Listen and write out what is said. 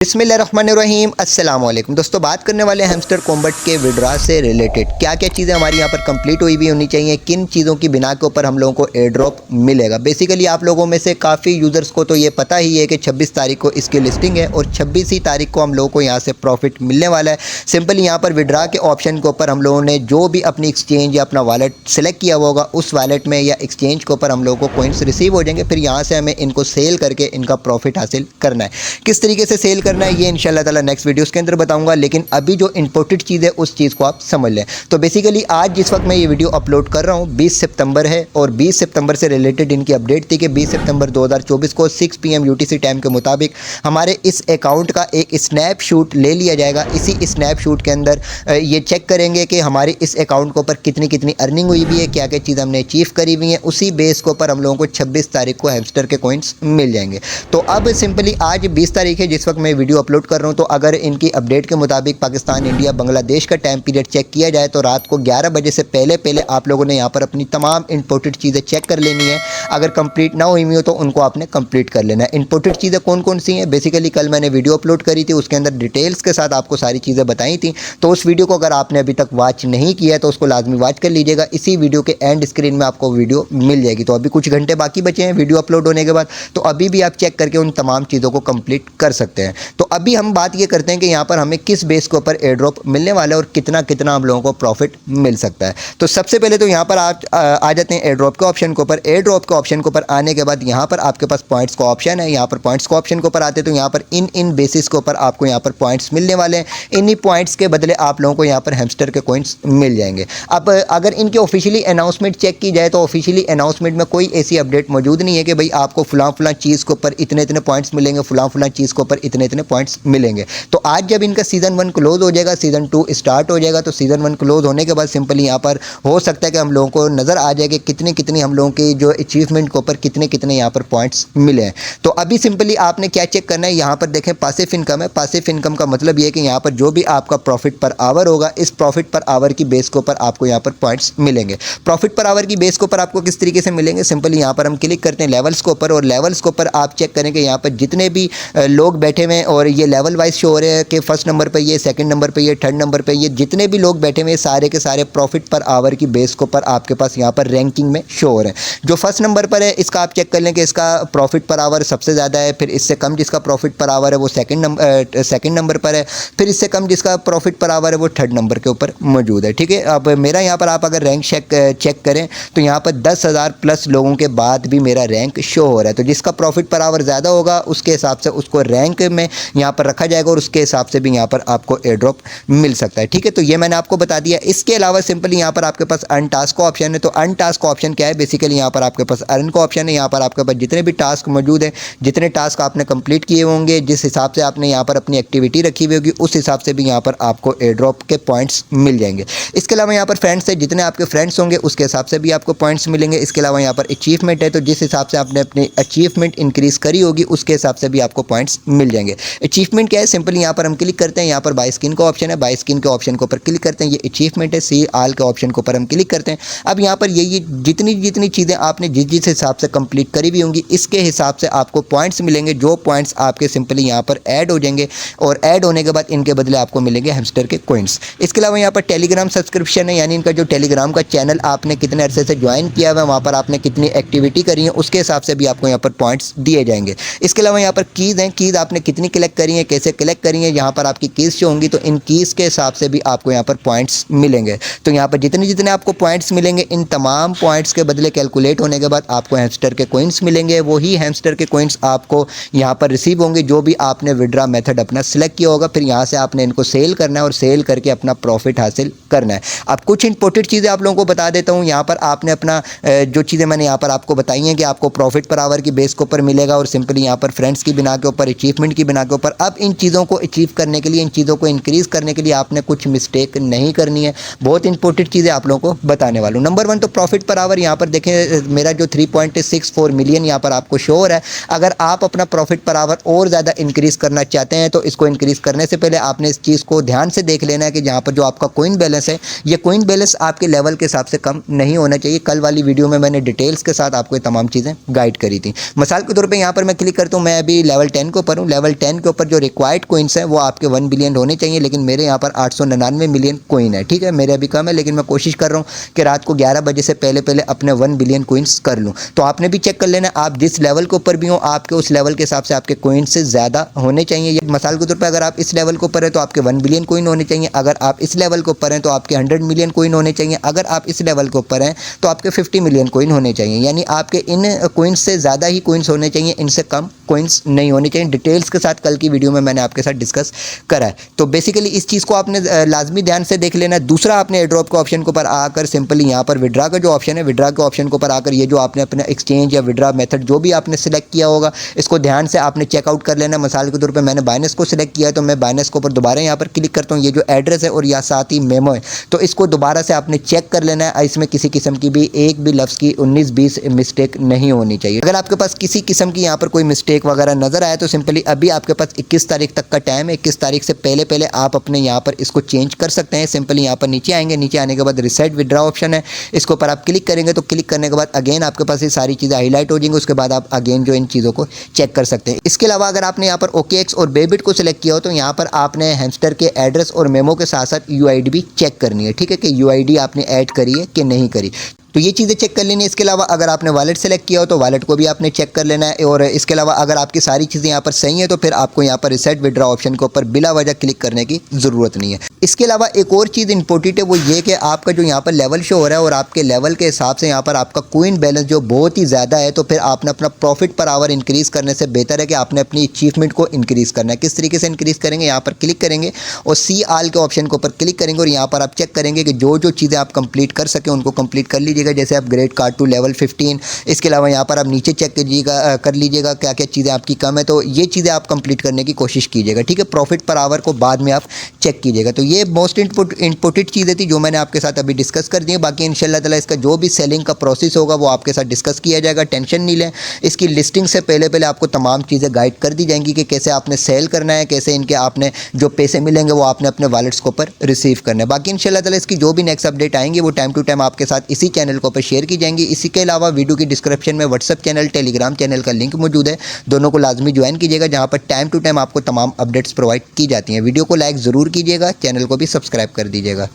बिस्मिल्लाहिर्रहमानिर्रहीम अस्सलाम वालेकुम दोस्तों, बात करने वाले हैं हैमस्टर कॉम्बैट के विड्रॉ से रिलेटेड क्या क्या चीज़ें हमारी यहाँ पर कंप्लीट हुई भी होनी चाहिए, किन चीज़ों की बिना के ऊपर हम लोगों को एयर ड्रॉप मिलेगा। बेसिकली आप लोगों में से काफ़ी यूज़र्स को तो ये पता ही है कि 26 तारीख को इसकी लिस्टिंग है और 26 ही तारीख को हम लोगों को यहाँ से प्रॉफिट मिलने वाला है। सिंपली यहाँ पर विड्रॉ के ऑप्शन के ऊपर हम लोगों ने जो भी अपनी एक्सचेंज या अपना वॉलेट सेलेक्ट किया हुआ होगा उस वॉलेट में या एक्सचेंज के ऊपर हम लोगों को कॉइन्स रिसीव हो जाएंगे। फिर यहाँ से हमें इनको सेल करके इनका प्रॉफिट हासिल करना है। किस तरीके से सेल करना है ये इंशाल्लाह नेक्स्ट वीडियोस के अंदर बताऊंगा, लेकिन अभी जो इंपॉर्टेंट चीज़ है उस चीज़ को आप समझ लें। तो बेसिकली आज जिस वक्त मैं ये वीडियो अपलोड कर रहा हूँ 20 सितंबर है और 20 सितंबर से रिलेटेड इनकी अपडेट थी कि 20 सितंबर 2024 को 6 PM UTC टाइम के मुताबिक हमारे इस अकाउंट का एक स्नैपशॉट ले लिया जाएगा। इसी स्नैपशॉट के अंदर ये चेक करेंगे कि हमारे इस अकाउंट के ऊपर कितनी कितनी अर्निंग हुई भी है, क्या क्या चीज़ हमने अचीव करी हुई है। उसी बेस के ऊपर हम लोगों को 26 तारीख को हैमस्टर के कॉइन्स मिल जाएंगे। तो अब सिंपली आज 20 तारीख है जिस वक्त मैं वीडियो अपलोड कर रहा हूँ, तो अगर इनकी अपडेट के मुताबिक पाकिस्तान, इंडिया, बांग्लादेश का टाइम पीरियड चेक किया जाए तो रात को 11 बजे से पहले आप लोगों ने यहाँ पर अपनी तमाम इंपॉर्टेंट चीज़ें चेक कर लेनी है। अगर कंप्लीट ना हुई हो तो उनको आपने कंप्लीट कर लेना है। इंपॉर्टेंट चीज़ें कौन कौन सी हैं, बेसिकली कल मैंने वीडियो अपलोड करी थी, उसके अंदर डिटेल्स के साथ आपको सारी चीज़ें बताई थी। तो उस वीडियो को अगर आपने अभी तक वॉच नहीं किया है तो उसको लाजमी वॉच कर लीजिएगा। इसी वीडियो के एंड स्क्रीन में आपको वीडियो मिल जाएगी। तो अभी कुछ घंटे बाकी बचे हैं वीडियो अपलोड होने के बाद, तो अभी भी आप चेक करके उन तमाम चीज़ों को कंप्लीट कर सकते हैं। तो अभी हम बात ये करते हैं कि यहाँ पर हमें किस बेस के ऊपर एयर ड्रॉप मिलने वाला है और कितना कितना हम लोगों को प्रॉफिट मिल सकता है। तो सबसे पहले तो यहाँ पर आप आ जाते हैं एयर ड्रॉप के ऑप्शन के ऊपर। एयर ड्रॉप के ऑप्शन के ऊपर आने के बाद यहाँ पर आपके पास पॉइंट्स का ऑप्शन है। यहाँ पर पॉइंट्स का ऑप्शन के ऊपर आते हैं तो यहाँ पर इन बेसिस के ऊपर आपको यहाँ पर पॉइंट्स मिलने वाले हैं। इन्हीं पॉइंट्स के बदले आप लोगों को यहाँ पर हैमस्टर के कॉइन्स मिल जाएंगे। अब अगर इनके ऑफिशियली अनाउंसमेंट चेक की जाए तो ऑफिशियली अनाउंसमेंट में कोई ऐसी अपडेट मौजूद नहीं है कि भाई आपको फलां चीज़ के ऊपर इतने इतने पॉइंट्स मिलेंगे, फलां चीज़ के ऊपर इतने इतने पॉइंट्स मिलेंगे। तो आज जब इनका सीज़न 1 क्लोज हो जाएगा, सीज़न 2 स्टार्ट हो जाएगा, तो सीज़न 1 क्लोज होने के बाद सिंपली यहाँ पर हो सकता है कि हम लोगों को नज़र आ जाए कि कितनी कितनी हम लोगों की जो अचीवमेंट के ऊपर कितने कितने यहाँ पर पॉइंट्स मिले हैं। तो अभी सिंपली आपने क्या चेक करना है, यहाँ पर देखें पासिव इनकम है। पासिव इनकम का मतलब ये है कि यहाँ पर जो भी आपका प्रॉफिट पर आवर होगा, इस प्रॉफिट पर आवर की बेस के ऊपर आपको यहाँ पर पॉइंट्स मिलेंगे। प्रॉफिट पर आवर की बेस के ऊपर आपको किस तरीके से मिलेंगे, सिंपली यहाँ पर हम क्लिक करते हैं लेवल्स के ऊपर और लेवल्स के ऊपर आप चेक करेंगे यहाँ पर जितने भी लोग बैठे हुए हैं और ये लेवल वाइज शो हो रहे हैं कि फर्स्ट नंबर पर ये, सेकंड नंबर पे ये, थर्ड नंबर पे ये, जितने भी लोग बैठे हुए सारे के सारे प्रॉफिट पर आवर की बेस के ऊपर आपके पास यहाँ पर रैंकिंग में शो हो रहे हैं। जो फर्स्ट नंबर पर है इसका आप चेक कर लें कि इसका प्रॉफिट पर आवर सबसे ज़्यादा है, फिर इससे कम जिसका प्रॉफिट पर आवर है वो सेकंड नंबर पर है, फिर इससे कम जिसका प्रॉफिट पर आवर है वो थर्ड नंबर के ऊपर मौजूद है। ठीक है, अब मेरा यहाँ पर आप अगर रैंक चेक करें तो यहाँ पर 10,000 प्लस लोगों के बाद भी मेरा रैंक शो हो रहा है। तो जिसका प्रॉफिट पर आवर ज़्यादा होगा उसके हिसाब से उसको रैंक में यहाँ पर रखा जाएगा और उसके हिसाब से भी यहाँ पर आपको एयर ड्रॉप मिल सकता है। ठीक है, तो ये मैंने आपको बता दिया। इसके अलावा सिंपली यहाँ पर आपके पास अर्न टास्क का ऑप्शन है। तो अर्न टास्क का ऑप्शन क्या है, बेसिकली यहाँ पर आपके पास अर्न का ऑप्शन है। यहाँ पर आपके पास जितने भी टास्क मौजूद हैं, जितने टास्क आपने कंप्लीट किए होंगे, जिस हिसाब से आपने यहाँ पर अपनी एक्टिविटी रखी हुई होगी उस हिसाब से भी यहाँ पर आपको एयर ड्रॉप के पॉइंट्स मिल जाएंगे। इसके अलावा यहाँ पर फ्रेंड्स है, जितने आपके फ्रेंड्स होंगे उसके हिसाब से भी आपको पॉइंट्स मिलेंगे। इसके अलावा यहाँ पर अचीवमेंट है, तो जिस हिसाब से आपने अपनी अचीवमेंट इंक्रीज करी होगी उसके हिसाब से भी आपको पॉइंट्स मिल जाएंगे। अचीवमेंट क्या है, सिंपली यहाँ पर हम क्लिक करते हैं, यहाँ पर बाय स्किन का ऑप्शन है, बाय स्किन के ऑप्शन के ऊपर क्लिक करते हैं, ये अचीवमेंट है। सी आल के ऑप्शन के ऊपर हम क्लिक करते हैं। अब यहाँ पर ये जितनी चीज़ें आपने जिस हिसाब से कंप्लीट करी हुई होंगी इसके हिसाब से आपको पॉइंट्स मिलेंगे। जो पॉइंट्स आपके सिंपली यहाँ पर ऐड हो जाएंगे और ऐड होने के बाद इनके बदले आपको मिलेंगे हैमस्टर के कॉइन्स। इसके अलावा यहाँ पर टेलीग्राम सब्सक्रिप्शन है, यानी इनका जो टेलीग्राम का चैनल आपने कितने अरसे से ज्वाइन किया हुआ है, वहाँ पर आपने कितनी एक्टिविटी करी है उसके हिसाब से भी आपको यहाँ पर पॉइंट्स दिए जाएंगे। इसके अलावा यहाँ पर कीज़ हैं, कीज़ आपने कितनी कलेक्ट करी है, कैसे कलेक्ट करी है, यहाँ पर आपकी कीज़ जो होंगी तो इन कीज़ के हिसाब से भी आपको यहाँ पर पॉइंट्स मिलेंगे। तो यहाँ पर जितने आपको पॉइंट्स मिलेंगे इन तमाम पॉइंट्स के बदले कैलकुलेट होने के बाद आपको हैमस्टर के कॉइन्स मिलेंगे। वही हैमस्टर के कॉइन्स आपको यहाँ पर रिसीव होंगे जो भी आपने विड्रॉ मेथड अपना सिलेक्ट किया होगा। फिर यहाँ से आपने इनको सेल करना है और सेल करके अपना प्रॉफिट हासिल करना है। अब कुछ इंपॉर्टेंट चीज़ें आप लोगों को बता देता हूँ। यहाँ पर आपने अपना जो चीज़ें मैंने यहाँ पर आपको बताई हैं कि आपको प्रॉफिट पर आवर की बेस के ऊपर मिलेगा और सिंपली यहाँ पर फ्रेंड्स की बिना के ऊपर, अचीवमेंट की बिना के ऊपर। अब इन चीज़ों को अचीव करने के लिए, इन चीज़ों को इंक्रीज़ करने के लिए आपने कुछ मिस्टेक नहीं करनी है। बहुत इंपॉर्टेंट चीज़ें आप लोगों को बताने वाला हूँ। नंबर 1 तो प्रॉफिट पर आवर, यहाँ पर देखें मेरा जो 3.64 मिलियन यहाँ पर आपको शो हो रहा है। अगर आप अपना प्रॉफिट पर आवर और ज़्यादा इंक्रीज़ करना चाहते हैं तो इसको इंक्रीज़ करने से पहले आपने इस चीज़ को ध्यान से देख लेना है कि जहाँ पर जो आपका कॉइन बैलेंस है, ये कॉइन बैलेंस आपके लेवल के हिसाब से कम नहीं होना चाहिए। कल वाली वीडियो में मैंने डिटेल्स के साथ आपको ये तमाम चीज़ें गाइड करी थी। मिसाल के तौर पे यहाँ पर मैं क्लिक करता हूँ, मैं अभी लेवल 10 के ऊपर हूँ। लेवल 10 10 के ऊपर जो रिक्वायर्ड कोइंस हैं वो आपके 1 बिलियन होने चाहिए, लेकिन मेरे यहाँ पर 899 मिलियन कोइन है। ठीक है, मेरे अभी कम है, लेकिन मैं कोशिश कर रहा हूँ कि रात को 11 बजे से पहले पहले अपने 1 बिलियन कोइंस कर लूँ। तो आपने भी चेक कर लेना, आप जिस लेवल के ऊपर भी हो आपके उस लेवल के हिसाब से आपके कोइंस से ज़्यादा होने चाहिए। ये मिसाल के तौर पर अगर आप इस लेवल के ऊपर है तो आपके 1 बिलियन कोइन होने चाहिए, अगर आप इस लेवल के ऊपर हैं तो आपके 100 मिलियन कोइन होने चाहिए, अगर आप इस लेवल के ऊपर हैं तो आपके 50 मिलियन कोइन होने चाहिए। यानी आपके इन कोइंस से ज़्यादा ही कोइंस होने चाहिए, इनसे कम कोइंस नहीं होने चाहिए। डिटेल्स के साथ कल की वीडियो में मैंने आपके साथ डिस्कस करा है। तो बेसिकली इस चीज़ को आपने लाजमी ध्यान से देख लेना है। दूसरा, आपने एयर ड्रॉप के ऑप्शन के ऊपर आकर सिंपली यहाँ पर विड्रा का जो ऑप्शन है, विड्रा के ऑप्शन के ऊपर आकर ये जो आपने अपना एक्सचेंज या विड्रा मेथड जो भी आपने सिलेक्ट किया होगा इसको ध्यान से आपने चेकआउट कर लेना। मिसाल के तौर पर मैंने बाइनेंस को सिलेक्ट किया है तो मैं बाइनेंस के ऊपर दोबारा यहाँ पर क्लिक करता हूँ। ये जो एड्रेस है और या साथ ही मेमो है तो इसको दोबारा से आपने चेक कर लेना है। इसमें किसी किस्म की भी एक भी लफ्ज़ की 19-20 मिस्टेक नहीं होनी चाहिए। अगर आपके पास किसी किस्म की यहाँ पर कोई मिस्टेक वगैरह नजर आए तो सिंपली अभी आपके पास 21 तारीख तक का टाइम है। 21 तारीख से पहले पहले आप अपने यहाँ पर इसको चेंज कर सकते हैं। सिंपली यहाँ पर नीचे आएंगे, नीचे आने के बाद रिसेट विड्रा ऑप्शन है, इसके ऊपर आप क्लिक करेंगे तो क्लिक करने के बाद अगेन आपके पास ये सारी चीज़ें हाईलाइट हो जाएंगी। उसके बाद आप अगेन जो इन चीज़ों को चेक कर सकते हैं। इसके अलावा अगर आपने यहाँ पर OKX और बेबिट को सिलेक्ट किया हो तो यहाँ पर आपने हैमस्टर के एड्रेस और मेमो के साथ साथ UID भी चेक करनी है। ठीक है, कि UID आपने ऐड करी है कि नहीं करी, तो ये चीज़ें चेक कर लेनी है। इसके अलावा अगर आपने वॉलेट सेलेक्ट किया हो तो वॉलेट को भी आपने चेक कर लेना है। और इसके अलावा अगर आपकी सारी चीज़ें यहाँ पर सही है तो फिर आपको यहाँ पर रिसेट विड्रा ऑप्शन के ऊपर बिला वजह क्लिक करने की ज़रूरत नहीं है। इसके अलावा एक और चीज़ इंपॉर्टेंट है, वो ये कि आपका जो यहाँ पर लेवल शो हो रहा है और आपके लेवल के हिसाब से यहाँ पर आपका कोइन बैलेंस जो बहुत ही ज़्यादा है, तो फिर आपने अपना प्रॉफिट पर आवर इंक्रीज़ करने से बेहतर है कि आपने अपनी अचीवमेंट को इंक्रीज़ करना है। किस तरीके से इंक्रीज़ करेंगे, यहाँ पर क्लिक करेंगे और सी आल के ऑप्शन के ऊपर क्लिक करेंगे और यहाँ पर आप चेक करेंगे कि जो जो चीज़ें आप कंप्लीट कर सकें उनको कंप्लीट कर लीजिएगा। जैसे आप ग्रेड कार्ड टू लेवल 15, इसके अलावा यहाँ पर आप नीचे चेक कीजिएगा कर लीजिएगा क्या क्या चीज़ें आपकी कम है, तो ये चीज़ें आप कंप्लीट करने की कोशिश कीजिएगा। ठीक है, प्रॉफिट पर आवर को बाद में आप चेक कीजिएगा। तो ये मोस्ट इंपॉर्टेंट चीज़ें थी जो मैंने आपके साथ अभी डिस्कस कर दी है। बाकी इंशाल्लाह ताला इसका जो भी सेलिंग का प्रोसेस होगा वो आपके साथ डिस्कस किया जाएगा, टेंशन नहीं लें। इसकी लिस्टिंग से पहले पहले आपको तमाम चीज़ें गाइड कर दी जाएंगी कि कैसे आपने सेल करना है, कैसे इनके आपने जो पैसे मिलेंगे वो आपने अपने वॉलेट्स के ऊपर रिसीव करना है। बाकी इंशाल्लाह ताला इसकी जो भी नेक्स्ट अपडेट आएंगी वो टाइम टू टाइम आपके साथ इसी चैनल के ऊपर शेयर की जाएंगी। इसी के अलावा वीडियो की डिस्क्रिप्शन में व्हाट्सएप चैनल, टेलीग्राम चैनल का लिंक मौजूद है, दोनों को लाजमी ज्वाइन कीजिएगा, जहाँ पर टाइम टू टाइम आपको तमाम अपडेट्स प्रोवाइड की जाती हैं। वीडियो को लाइक ज़रूर कीजिएगा, चैनल को भी सब्सक्राइब कर दीजिएगा।